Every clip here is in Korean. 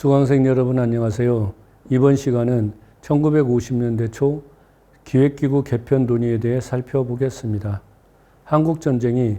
수강생 여러분 안녕하세요. 이번 시간은 1950년대 초 기획기구 개편 논의에 대해 살펴보겠습니다. 한국전쟁이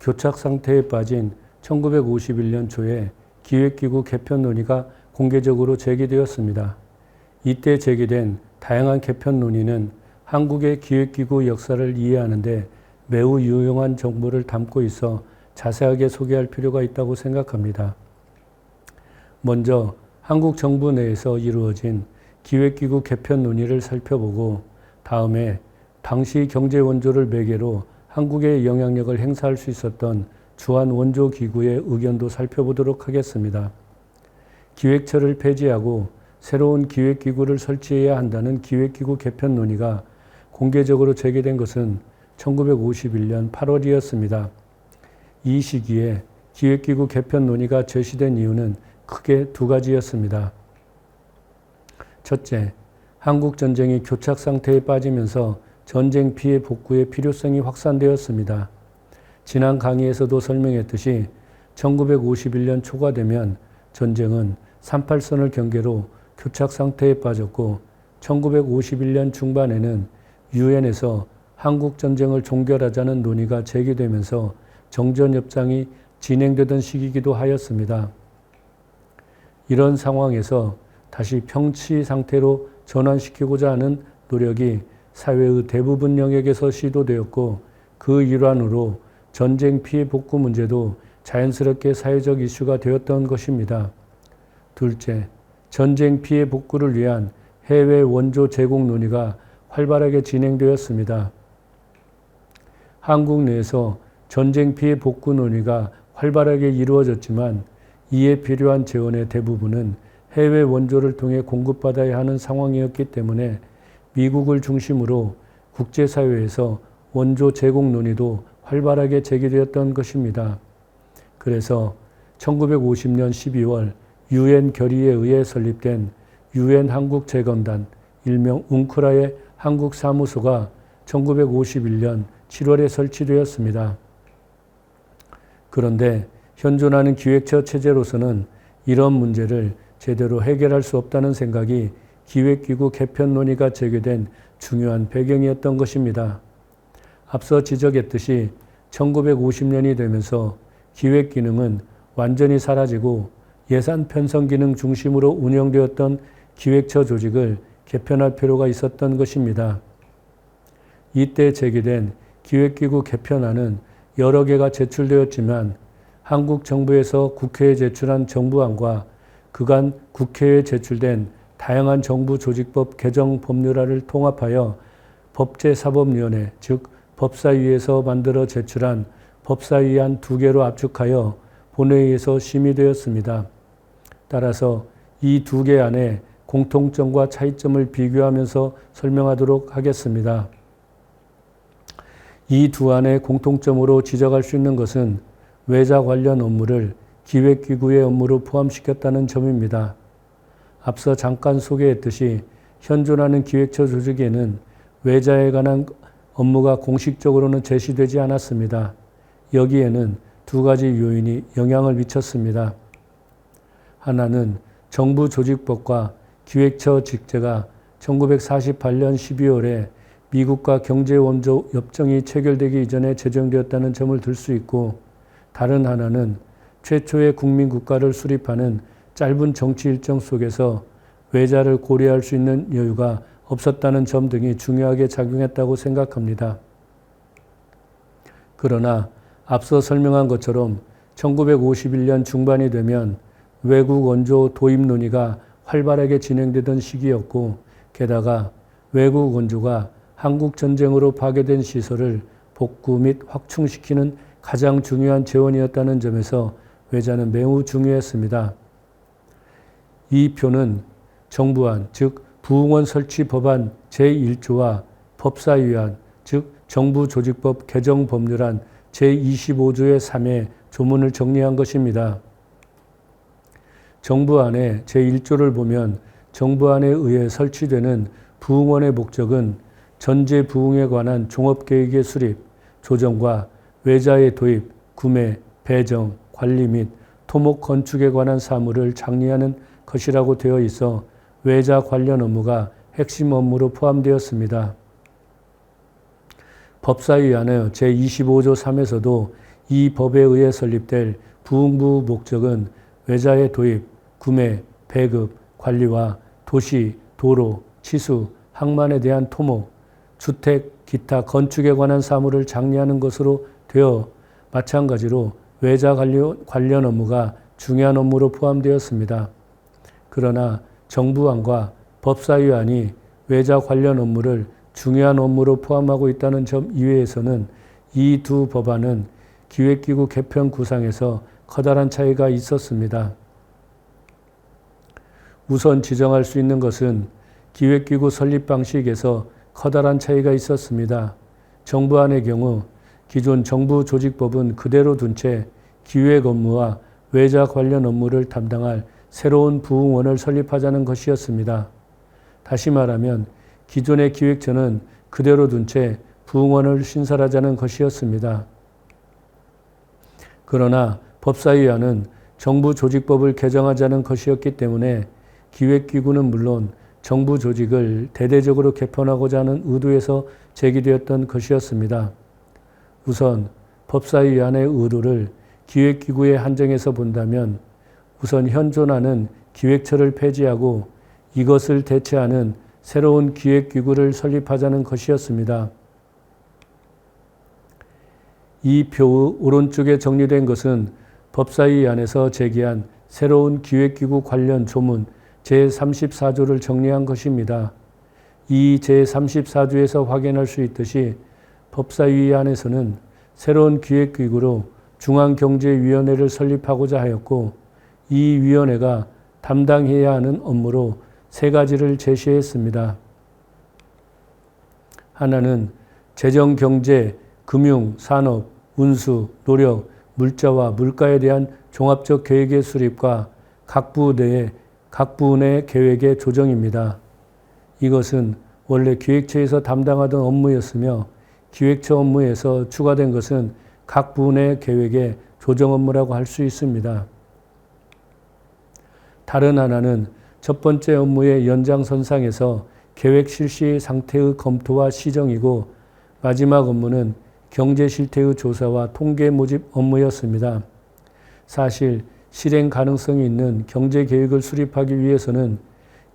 교착 상태에 빠진 1951년 초에 기획기구 개편 논의가 공개적으로 제기되었습니다. 이때 제기된 다양한 개편 논의는 한국의 기획기구 역사를 이해하는 데 매우 유용한 정보를 담고 있어 자세하게 소개할 필요가 있다고 생각합니다. 먼저 한국 정부 내에서 이루어진 기획기구 개편 논의를 살펴보고 다음에 당시 경제 원조를 매개로 한국의 영향력을 행사할 수 있었던 주한 원조 기구의 의견도 살펴보도록 하겠습니다. 기획처를 폐지하고 새로운 기획기구를 설치해야 한다는 기획기구 개편 논의가 공개적으로 제기된 것은 1951년 8월이었습니다. 이 시기에 기획기구 개편 논의가 제시된 이유는 크게 두 가지였습니다. 첫째, 한국전쟁이 교착 상태에 빠지면서 전쟁 피해 복구의 필요성이 확산되었습니다. 지난 강의에서도 설명했듯이 1951년 초가 되면 전쟁은 38선을 경계로 교착 상태에 빠졌고 1951년 중반에는 유엔에서 한국전쟁을 종결하자는 논의가 제기되면서 정전협상이 진행되던 시기이기도 하였습니다. 이런 상황에서 다시 평치 상태로 전환시키고자 하는 노력이 사회의 대부분 영역에서 시도되었고 그 일환으로 전쟁 피해 복구 문제도 자연스럽게 사회적 이슈가 되었던 것입니다. 둘째, 전쟁 피해 복구를 위한 해외 원조 제공 논의가 활발하게 진행되었습니다. 한국 내에서 전쟁 피해 복구 논의가 활발하게 이루어졌지만 이에 필요한 재원의 대부분은 해외 원조를 통해 공급받아야 하는 상황이었기 때문에 미국을 중심으로 국제사회에서 원조 제공 논의도 활발하게 제기되었던 것입니다. 그래서 1950년 12월 유엔 결의에 의해 설립된 유엔 한국재건단, 일명 웅크라의 한국사무소가 1951년 7월에 설치되었습니다. 그런데 현존하는 기획처 체제로서는 이런 문제를 제대로 해결할 수 없다는 생각이 기획기구 개편 논의가 제기된 중요한 배경이었던 것입니다. 앞서 지적했듯이 1950년이 되면서 기획 기능은 완전히 사라지고 예산 편성 기능 중심으로 운영되었던 기획처 조직을 개편할 필요가 있었던 것입니다. 이때 제기된 기획기구 개편안은 여러 개가 제출되었지만 한국 정부에서 국회에 제출한 정부안과 그간 국회에 제출된 다양한 정부 조직법 개정 법률안을 통합하여 법제사법위원회, 즉 법사위에서 만들어 제출한 법사위안 2개로 압축하여 본회의에서 심의되었습니다. 따라서 이 2개 안의 공통점과 차이점을 비교하면서 설명하도록 하겠습니다. 이 두 안의 공통점으로 지적할 수 있는 것은 외자 관련 업무를 기획기구의 업무로 포함시켰다는 점입니다. 앞서 잠깐 소개했듯이 현존하는 기획처 조직에는 외자에 관한 업무가 공식적으로는 제시되지 않았습니다. 여기에는 두 가지 요인이 영향을 미쳤습니다. 하나는 정부 조직법과 기획처 직제가 1948년 12월에 미국과 경제원조 협정이 체결되기 이전에 제정되었다는 점을 들 수 있고, 다른 하나는 최초의 국민국가를 수립하는 짧은 정치 일정 속에서 외자를 고려할 수 있는 여유가 없었다는 점 등이 중요하게 작용했다고 생각합니다. 그러나 앞서 설명한 것처럼 1951년 중반이 되면 외국 원조 도입 논의가 활발하게 진행되던 시기였고, 게다가 외국 원조가 한국 전쟁으로 파괴된 시설을 복구 및 확충시키는 가장 중요한 재원이었다는 점에서 외자는 매우 중요했습니다. 이 표는 정부안, 즉 부흥원 설치 법안 제1조와 법사위안, 즉 정부조직법 개정 법률안 제25조의 3의 조문을 정리한 것입니다. 정부안의 제1조를 보면 정부안에 의해 설치되는 부흥원의 목적은 전제 부흥에 관한 종합계획의 수립, 조정과 외자의 도입, 구매, 배정, 관리 및 토목 건축에 관한 사무를 장려하는 것이라고 되어 있어 외자 관련 업무가 핵심 업무로 포함되었습니다. 법사위안의 제25조 3에서도 이 법에 의해 설립될 부흥부 목적은 외자의 도입, 구매, 배급, 관리와 도시, 도로, 치수, 항만에 대한 토목, 주택, 기타 건축에 관한 사무를 장려하는 것으로 되어 마찬가지로 외자 관련 업무가 중요한 업무로 포함되었습니다. 그러나 정부안과 법사위안이 외자 관련 업무를 중요한 업무로 포함하고 있다는 점 이외에서는 이 두 법안은 기획기구 개편 구상에서 커다란 차이가 있었습니다. 우선 지정할 수 있는 것은 기획기구 설립 방식에서 커다란 차이가 있었습니다. 정부안의 경우 기존 정부조직법은 그대로 둔 채 기획 업무와 외자 관련 업무를 담당할 새로운 부흥원을 설립하자는 것이었습니다. 다시 말하면 기존의 기획처는 그대로 둔 채 부흥원을 신설하자는 것이었습니다. 그러나 법사위안은 정부조직법을 개정하자는 것이었기 때문에 기획기구는 물론 정부 조직을 대대적으로 개편하고자 하는 의도에서 제기되었던 것이었습니다. 우선 법사위안의 의도를 기획기구에 한정해서 본다면 우선 현존하는 기획처를 폐지하고 이것을 대체하는 새로운 기획기구를 설립하자는 것이었습니다. 이 표의 오른쪽에 정리된 것은 법사위안에서 제기한 새로운 기획기구 관련 조문 제34조를 정리한 것입니다. 이 제34조에서 확인할 수 있듯이 법사위안에서는 새로운 기획기구로 중앙경제위원회를 설립하고자 하였고 이 위원회가 담당해야 하는 업무로 세 가지를 제시했습니다. 하나는 재정, 경제, 금융, 산업, 운수, 노력, 물자와 물가에 대한 종합적 계획의 수립과 각 부문의 계획의 조정입니다. 이것은 원래 기획처에서 담당하던 업무였으며 기획처 업무에서 추가된 것은 각 부문의 계획의 조정 업무라고 할 수 있습니다. 다른 하나는 첫 번째 업무의 연장선상에서 계획 실시 상태의 검토와 시정이고 마지막 업무는 경제 실태의 조사와 통계 모집 업무였습니다. 사실 실행 가능성이 있는 경제 계획을 수립하기 위해서는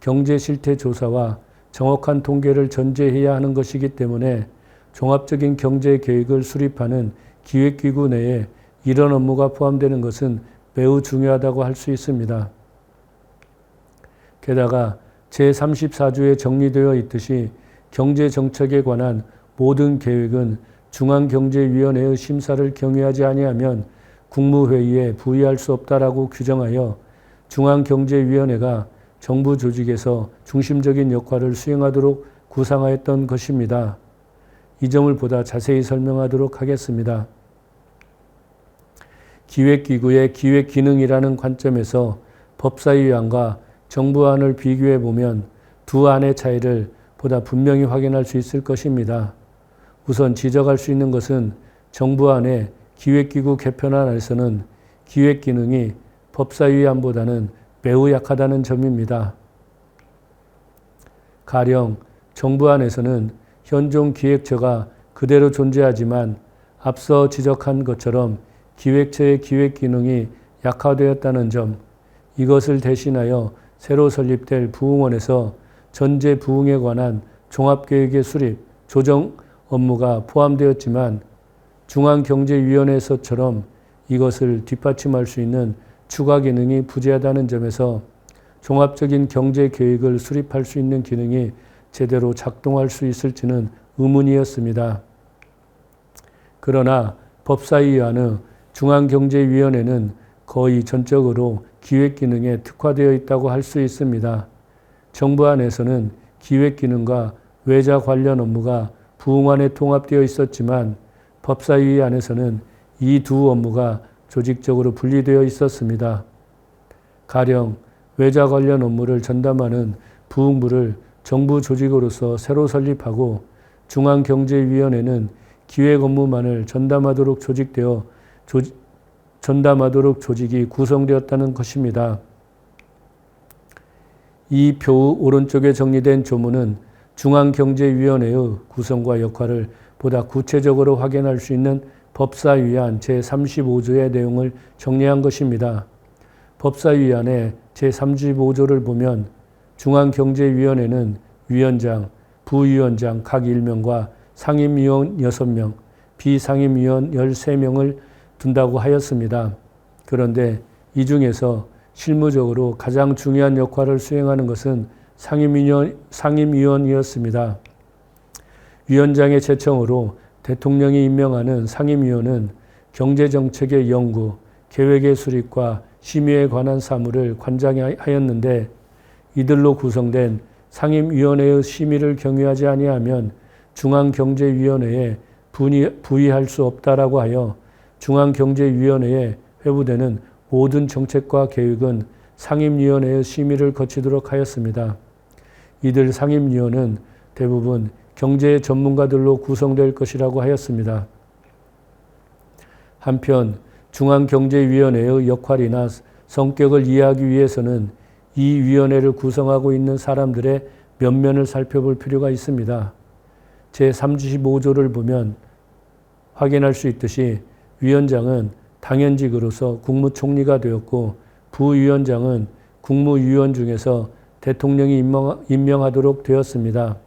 경제 실태 조사와 정확한 통계를 전제해야 하는 것이기 때문에 종합적인 경제 계획을 수립하는 기획기구 내에 이런 업무가 포함되는 것은 매우 중요하다고 할 수 있습니다. 게다가 제34조에 정리되어 있듯이 경제정책에 관한 모든 계획은 중앙경제위원회의 심사를 경유하지 아니하면 국무회의에 부의할 수 없다라고 규정하여 중앙경제위원회가 정부 조직에서 중심적인 역할을 수행하도록 구상하였던 것입니다. 이 점을 보다 자세히 설명하도록 하겠습니다. 기획기구의 기획기능이라는 관점에서 법사위안과 정부안을 비교해 보면 두 안의 차이를 보다 분명히 확인할 수 있을 것입니다. 우선 지적할 수 있는 것은 정부안의 기획기구 개편안에서는 기획기능이 법사위안보다는 매우 약하다는 점입니다. 가령 정부안에서는 현존 기획처가 그대로 존재하지만 앞서 지적한 것처럼 기획처의 기획기능이 약화되었다는 점, 이것을 대신하여 새로 설립될 부흥원에서 전제 부흥에 관한 종합계획의 수립, 조정 업무가 포함되었지만 중앙경제위원회에서처럼 이것을 뒷받침할 수 있는 추가 기능이 부재하다는 점에서 종합적인 경제계획을 수립할 수 있는 기능이 제대로 작동할 수 있을지는 의문이었습니다. 그러나 법사위안의 중앙경제위원회는 거의 전적으로 기획기능에 특화되어 있다고 할 수 있습니다. 정부안에서는 기획기능과 외자 관련 업무가 부흥안에 통합되어 있었지만 법사위안에서는 이 두 업무가 조직적으로 분리되어 있었습니다. 가령 외자 관련 업무를 전담하는 부흥부를 정부 조직으로서 새로 설립하고 중앙경제위원회는 기획 업무만을 전담하도록 조직이 구성되었다는 것입니다. 이 표 오른쪽에 정리된 조문은 중앙경제위원회의 구성과 역할을 보다 구체적으로 확인할 수 있는 법사위안 제35조의 내용을 정리한 것입니다. 법사위안의 제35조를 보면 중앙경제위원회는 위원장, 부위원장 각 1명과 상임위원 6명, 비상임위원 13명을 둔다고 하였습니다. 그런데 이 중에서 실무적으로 가장 중요한 역할을 수행하는 것은 상임위원이었습니다. 위원장의 제청으로 대통령이 임명하는 상임위원은 경제정책의 연구, 계획의 수립과 심의에 관한 사무를 관장하였는데 이들로 구성된 상임위원회의 심의를 경유하지 아니하면 중앙경제위원회에 부의할 수 없다라고 하여 중앙경제위원회에 회부되는 모든 정책과 계획은 상임위원회의 심의를 거치도록 하였습니다. 이들 상임위원은 대부분 경제 전문가들로 구성될 것이라고 하였습니다. 한편 중앙경제위원회의 역할이나 성격을 이해하기 위해서는 이 위원회를 구성하고 있는 사람들의 면면을 살펴볼 필요가 있습니다. 제35조를 보면 확인할 수 있듯이 위원장은 당연직으로서 국무총리가 되었고 부위원장은 국무위원 중에서 대통령이 임명하도록 되었습니다.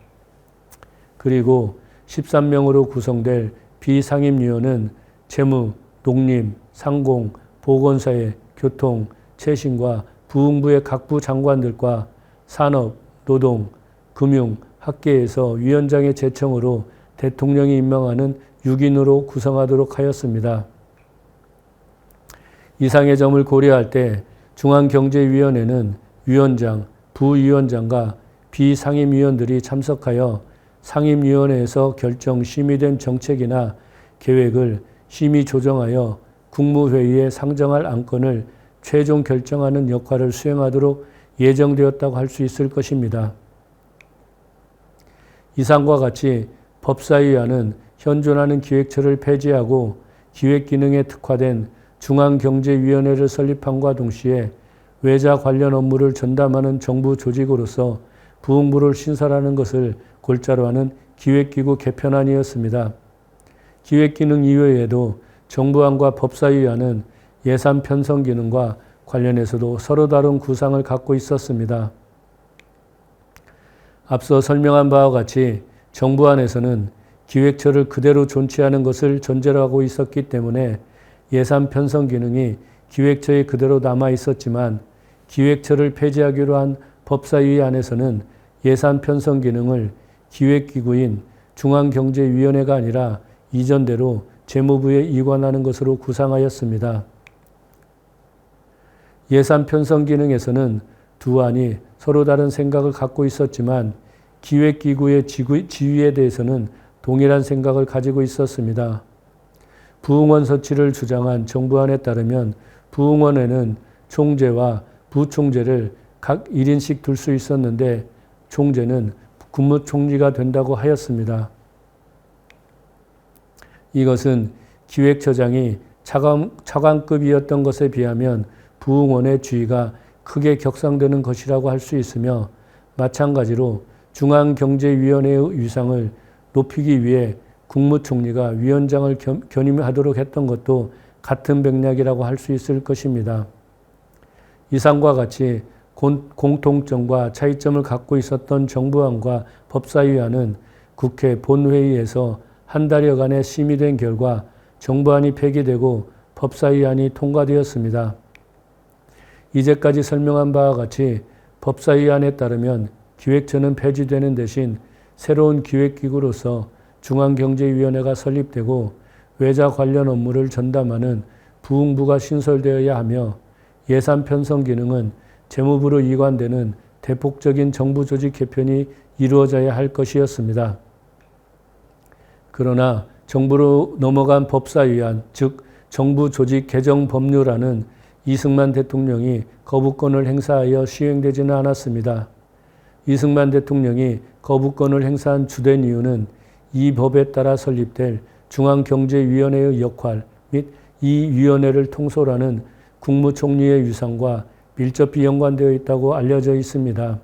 그리고 13명으로 구성될 비상임위원은 재무, 농림, 상공, 보건사회, 교통, 최신과 부흥부의 각부 장관들과 산업, 노동, 금융, 학계에서 위원장의 제청으로 대통령이 임명하는 6인으로 구성하도록 하였습니다. 이상의 점을 고려할 때 중앙경제위원회는 위원장, 부위원장과 비상임위원들이 참석하여 상임위원회에서 결정 심의된 정책이나 계획을 심의 조정하여 국무회의에 상정할 안건을 최종 결정하는 역할을 수행하도록 예정되었다고 할 수 있을 것입니다. 이상과 같이 법사위안은 현존하는 기획처를 폐지하고 기획기능에 특화된 중앙경제위원회를 설립함과 동시에 외자 관련 업무를 전담하는 정부 조직으로서 부흥부를 신설하는 것을 골자로 하는 기획기구 개편안이었습니다. 기획기능 이외에도 정부안과 법사위안은 예산 편성 기능과 관련해서도 서로 다른 구상을 갖고 있었습니다. 앞서 설명한 바와 같이 정부안에서는 기획처를 그대로 존치하는 것을 전제로 하고 있었기 때문에 예산 편성 기능이 기획처에 그대로 남아 있었지만 기획처를 폐지하기로 한 법사위 안에서는 예산 편성 기능을 기획기구인 중앙경제위원회가 아니라 이전대로 재무부에 이관하는 것으로 구상하였습니다. 예산 편성 기능에서는 두 안이 서로 다른 생각을 갖고 있었지만 기획기구의 지위에 대해서는 동일한 생각을 가지고 있었습니다. 부흥원 설치를 주장한 정부안에 따르면 부흥원에는 총재와 부총재를 각 1인씩 둘 수 있었는데 총재는 국무총리가 된다고 하였습니다. 이것은 기획처장이 차관급이었던 것에 비하면 부흥원의 지위가 크게 격상되는 것이라고 할 수 있으며 마찬가지로 중앙경제위원회의 위상을 높이기 위해 국무총리가 위원장을 견임하도록 했던 것도 같은 맥락이라고 할 수 있을 것입니다. 이상과 같이 공통점과 차이점을 갖고 있었던 정부안과 법사위안은 국회 본회의에서 한 달여간의 심의된 결과 정부안이 폐기되고 법사위안이 통과되었습니다. 이제까지 설명한 바와 같이 법사위안에 따르면 기획처는 폐지되는 대신 새로운 기획기구로서 중앙경제위원회가 설립되고 외자 관련 업무를 전담하는 부흥부가 신설되어야 하며 예산 편성 기능은 재무부로 이관되는 대폭적인 정부 조직 개편이 이루어져야 할 것이었습니다. 그러나 정부로 넘어간 법사위안, 즉 정부 조직 개정 법률안은 이승만 대통령이 거부권을 행사하여 시행되지는 않았습니다. 이승만 대통령이 거부권을 행사한 주된 이유는 이 법에 따라 설립될 중앙경제위원회의 역할 및 이 위원회를 통솔하는 국무총리의 위상과 밀접히 연관되어 있다고 알려져 있습니다.